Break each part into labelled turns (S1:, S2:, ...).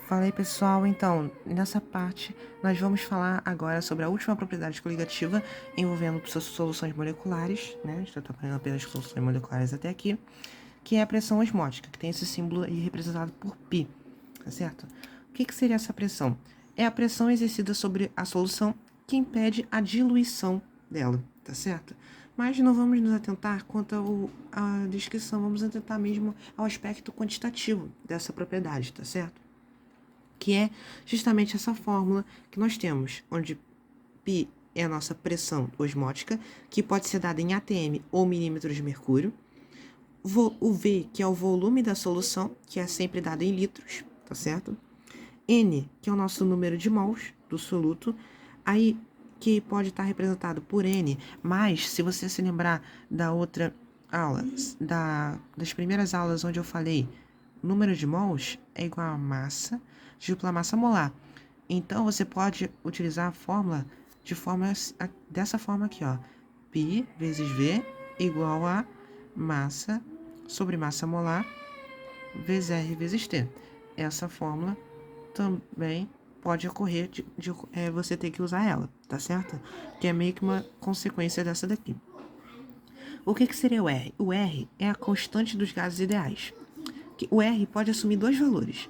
S1: Fala aí, pessoal. Então, nessa parte, nós vamos falar agora sobre a última propriedade coligativa envolvendo soluções moleculares, né? A gente está trabalhando apenas com soluções moleculares até aqui, que é a pressão osmótica, que tem esse símbolo aí representado por π, tá certo? O que seria essa pressão? É a pressão exercida sobre a solução que impede a diluição dela, tá certo? Mas não vamos nos atentar quanto à descrição, vamos atentar mesmo ao aspecto quantitativo dessa propriedade, tá certo? Que é justamente essa fórmula que nós temos, onde π é a nossa pressão osmótica, que pode ser dada em atm ou milímetros de mercúrio, o V, que é o volume da solução, que é sempre dado em litros, tá certo? N, que é o nosso número de mols do soluto, aí que pode estar representado por N, mas se você se lembrar da outra aula, das primeiras aulas onde eu falei número de mols é igual a massa dupla massa molar. Então, você pode utilizar a fórmula dessa forma aqui, ó. π vezes V igual a massa sobre massa molar vezes R vezes T. Essa fórmula também pode ocorrer você ter que usar ela, tá certo? Que é meio que uma consequência dessa daqui. O que seria o R? O R é a constante dos gases ideais. O R pode assumir dois valores.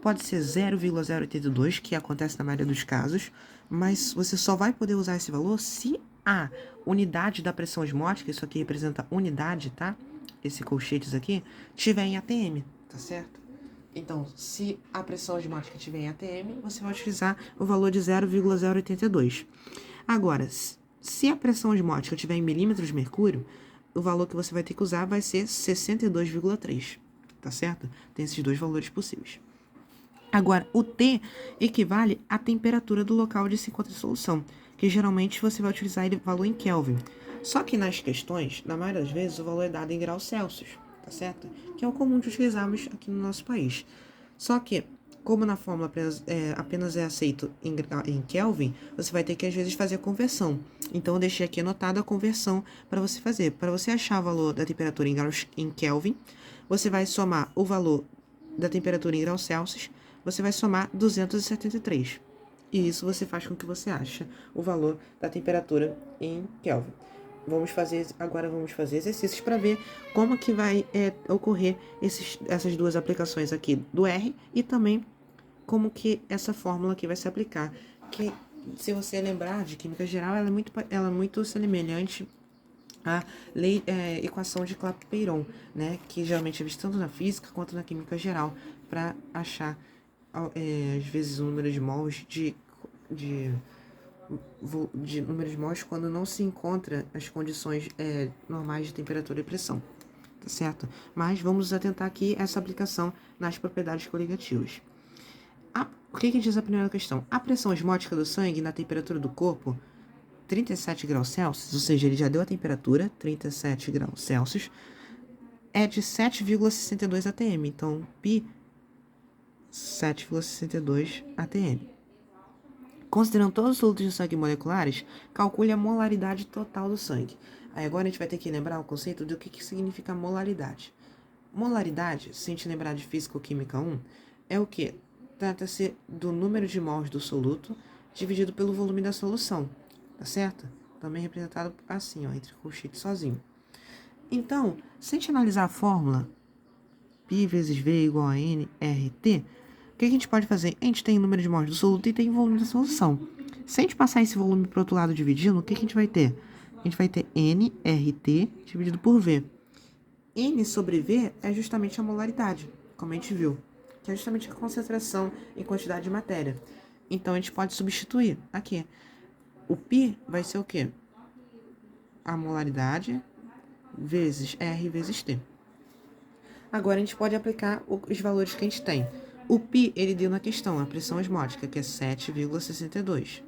S1: Pode ser 0,082, que acontece na maioria dos casos, mas você só vai poder usar esse valor se a unidade da pressão osmótica, isso aqui representa unidade, tá? Esse colchetes aqui, tiver em atm, tá certo? Então, se a pressão osmótica tiver em atm, você vai utilizar o valor de 0,082. Agora, se a pressão osmótica tiver em milímetros de mercúrio, o valor que você vai ter que usar vai ser 62,3, tá certo? Tem esses dois valores possíveis. Agora, o T equivale à temperatura do local onde se encontra a solução, que geralmente você vai utilizar o valor em Kelvin. Só que nas questões, na maioria das vezes, o valor é dado em graus Celsius, tá certo? Que é o comum de utilizarmos aqui no nosso país. Só que, como na fórmula apenas é aceito em Kelvin, você vai ter que às vezes fazer a conversão. Então eu deixei aqui anotada a conversão para você fazer. Para você achar o valor da temperatura em Kelvin, você vai somar o valor da temperatura em graus Celsius, você vai somar 273. E isso você faz com que você ache o valor da temperatura em Kelvin. Agora vamos fazer exercícios para ver como que vai ocorrer essas duas aplicações aqui do R e também como que essa fórmula aqui vai se aplicar. Que, se você lembrar de química geral, ela é muito semelhante à equação de Clapeyron, né? Que geralmente é vista tanto na física quanto na química geral, para achar às vezes o número de mols de número de mols quando não se encontra as condições normais de temperatura e pressão, tá certo? Mas vamos atentar aqui essa aplicação nas propriedades coligativas. O que diz a primeira questão? A pressão osmótica do sangue na temperatura do corpo, 37 graus Celsius, ou seja, ele já deu a temperatura, 37 graus Celsius, é de 7,62 atm. Então, π 7,62 atm. Considerando todos os solutos de sangue moleculares, calcule a molaridade total do sangue. Aí agora a gente vai ter que lembrar o conceito do que significa molaridade. Molaridade, se a gente lembrar de Físico-Química 1, é o que? Trata-se do número de mols do soluto dividido pelo volume da solução, tá certo? Também representado assim, ó, entre colchetes sozinho. Então, se a gente analisar a fórmula π vezes V igual a nRT, o que a gente pode fazer? A gente tem o número de mols do soluto e tem o volume da solução. Se a gente passar esse volume para o outro lado dividindo, o que a gente vai ter? A gente vai ter nRT dividido por V. N sobre V é justamente a molaridade, como a gente viu, que é justamente a concentração em quantidade de matéria. Então, a gente pode substituir aqui. O π vai ser o quê? A molaridade vezes R vezes T. Agora, a gente pode aplicar os valores que a gente tem. O π, ele deu na questão, a pressão osmótica, que é 7,62.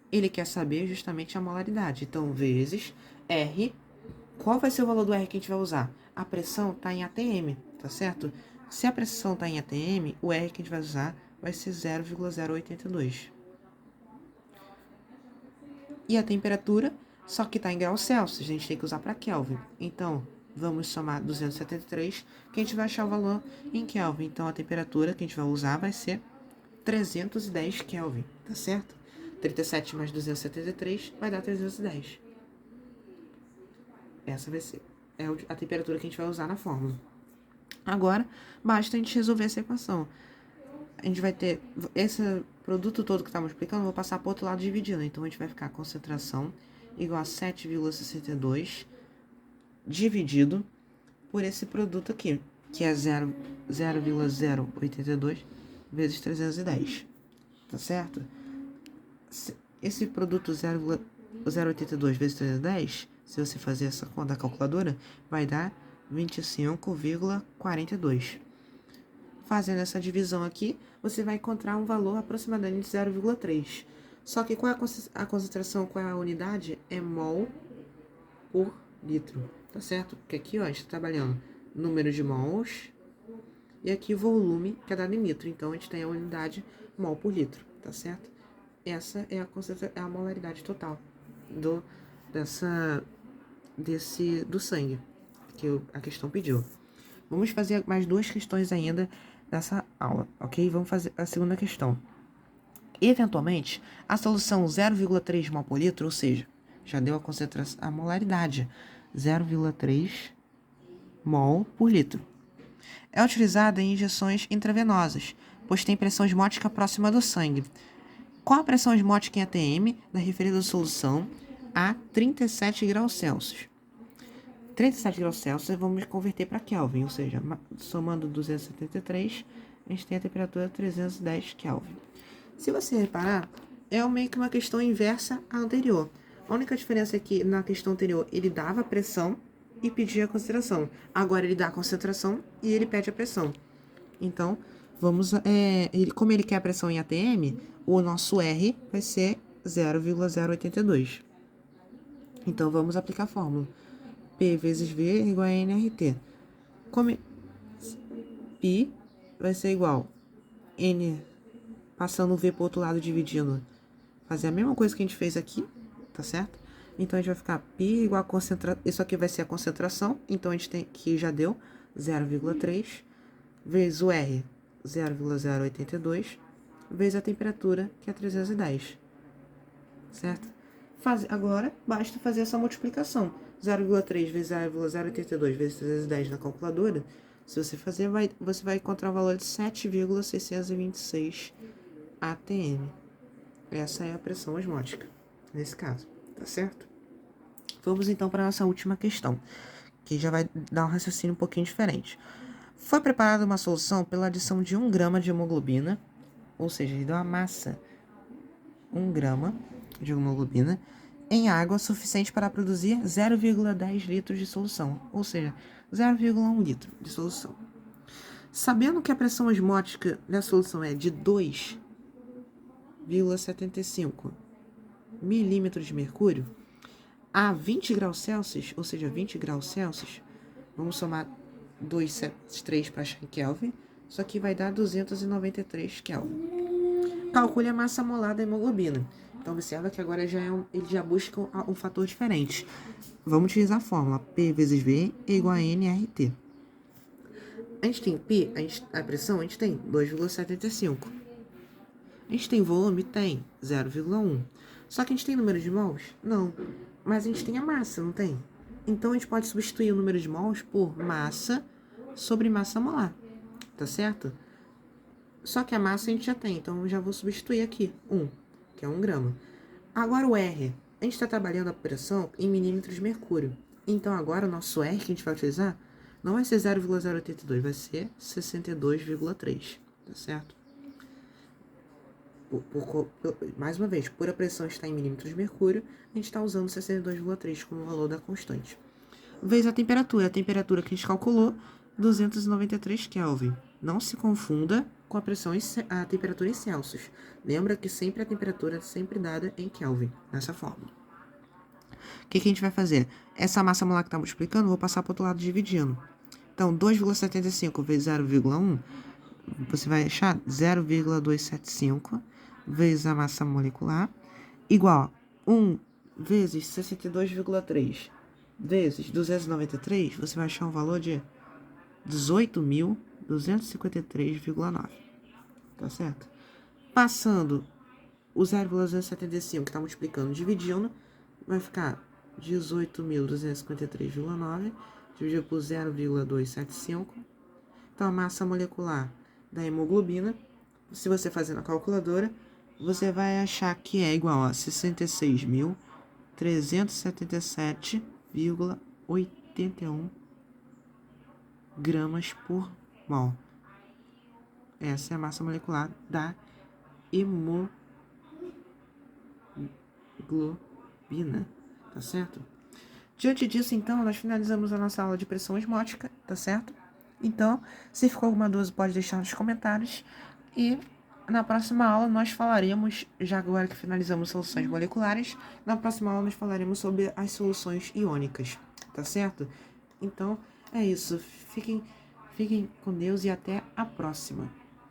S1: Ele quer saber justamente a molaridade. Então, vezes R. Qual vai ser o valor do R que a gente vai usar? A pressão está em atm, tá certo? Se a pressão está em atm, o R que a gente vai usar vai ser 0,082. E a temperatura, só que está em graus Celsius, a gente tem que usar para Kelvin. Então, vamos somar 273, que a gente vai achar o valor em Kelvin. Então, a temperatura que a gente vai usar vai ser 310 Kelvin, tá certo? 37 mais 273 vai dar 310. Essa vai ser a temperatura que a gente vai usar na fórmula. Agora, basta a gente resolver essa equação. A gente vai ter esse produto todo que está multiplicando, eu vou passar para o outro lado dividindo. Então, a gente vai ficar a concentração igual a 7,62 dividido por esse produto aqui, que é 0,082 vezes 310. Tá certo? Esse produto 0,082 vezes 310, se você fazer essa conta da calculadora, vai dar 25,42. Fazendo essa divisão aqui, você vai encontrar um valor aproximadamente de 0,3. Só que qual é a concentração, qual é a unidade? É mol por litro, tá certo? Porque aqui, ó, a gente está trabalhando número de mols e aqui volume, que é dado em litro. Então, a gente tem a unidade mol por litro, tá certo? Essa é a molaridade total do sangue, que a questão pediu. Vamos fazer mais duas questões ainda nessa aula, ok? Vamos fazer a segunda questão. Eventualmente, a solução 0,3 mol por litro, ou seja, já deu a molaridade, 0,3 mol por litro, é utilizada em injeções intravenosas, pois tem pressão osmótica próxima do sangue. Qual a pressão osmótica em atm da referida solução a 37 graus Celsius? 37 graus Celsius vamos converter para Kelvin, ou seja, somando 273, a gente tem a temperatura 310 Kelvin. Se você reparar, é meio que uma questão inversa à anterior. A única diferença é que na questão anterior ele dava a pressão e pedia a concentração. Agora ele dá a concentração e ele pede a pressão. Então, como ele quer a pressão em atm, o nosso R vai ser 0,082. Então, vamos aplicar a fórmula. P vezes V igual a nRT. Pi vai ser igual N, passando o V para o outro lado, dividindo. Fazer a mesma coisa que a gente fez aqui, tá certo? Então, a gente vai ficar Pi igual a concentração. Isso aqui vai ser a concentração. Então, a gente tem que já deu 0,3 vezes o R, 0,082, vezes a temperatura, que é 310. Certo? Agora, basta fazer essa multiplicação. 0,3 vezes 0,082 vezes 310 na calculadora. Se você fazer, você vai encontrar o valor de 7,626 atm. Essa é a pressão osmótica, nesse caso, tá certo? Vamos então para a nossa última questão, que já vai dar um raciocínio um pouquinho diferente. Foi preparada uma solução pela adição de 1 grama de hemoglobina, ou seja, ele deu a massa 1 grama de hemoglobina em água suficiente para produzir 0,10 litros de solução, ou seja, 0,1 litro de solução. Sabendo que a pressão osmótica da solução é de 2,75 milímetros de mercúrio, a 20 graus Celsius, ou seja, 20 graus Celsius, vamos somar 273 para achar em Kelvin, isso aqui vai dar 293 Kelvin. Calcule a massa molar da hemoglobina. Então, observa que agora ele já busca um fator diferente. Vamos utilizar a fórmula P vezes V é igual a nRT. A gente tem P, a pressão, a gente tem 2,75. A gente tem volume? Tem 0,1. Só que a gente tem número de mols? Não. Mas a gente tem a massa, não tem? Então, a gente pode substituir o número de mols por massa sobre massa molar. Tá certo? Só que a massa a gente já tem, então eu já vou substituir aqui, 1, que é 1 grama. Agora o R, a gente está trabalhando a pressão em milímetros de mercúrio. Então agora o nosso R que a gente vai utilizar não vai ser 0,082, vai ser 62,3, tá certo? Mais uma vez, por a pressão estar em milímetros de mercúrio, a gente está usando 62,3 como valor da constante. Vezes a temperatura que a gente calculou, 293 Kelvin. Não se confunda com a temperatura em Celsius. Lembra que sempre a temperatura é sempre dada em Kelvin, nessa fórmula. O que a gente vai fazer? Essa massa molar que está multiplicando, eu vou passar para o outro lado dividindo. Então, 2,75 vezes 0,1, você vai achar 0,275 vezes a massa molecular, igual a 1 vezes 62,3 vezes 293, você vai achar um valor de 18.253,9. Tá certo? Passando o 0,275 que está multiplicando, dividindo, vai ficar 18.253,9 dividido por 0,275. Então, a massa molecular da hemoglobina, se você fazer na calculadora, você vai achar que é igual a 66.377,81 gramas por mol. Essa é a massa molecular da hemoglobina, tá certo? Diante disso, então, nós finalizamos a nossa aula de pressão osmótica, tá certo? Então, se ficou alguma dúvida, pode deixar nos comentários. E na próxima aula nós falaremos, já agora que finalizamos soluções moleculares, na próxima aula nós falaremos sobre as soluções iônicas, tá certo? Então, é isso. Fiquem com Deus e até a próxima.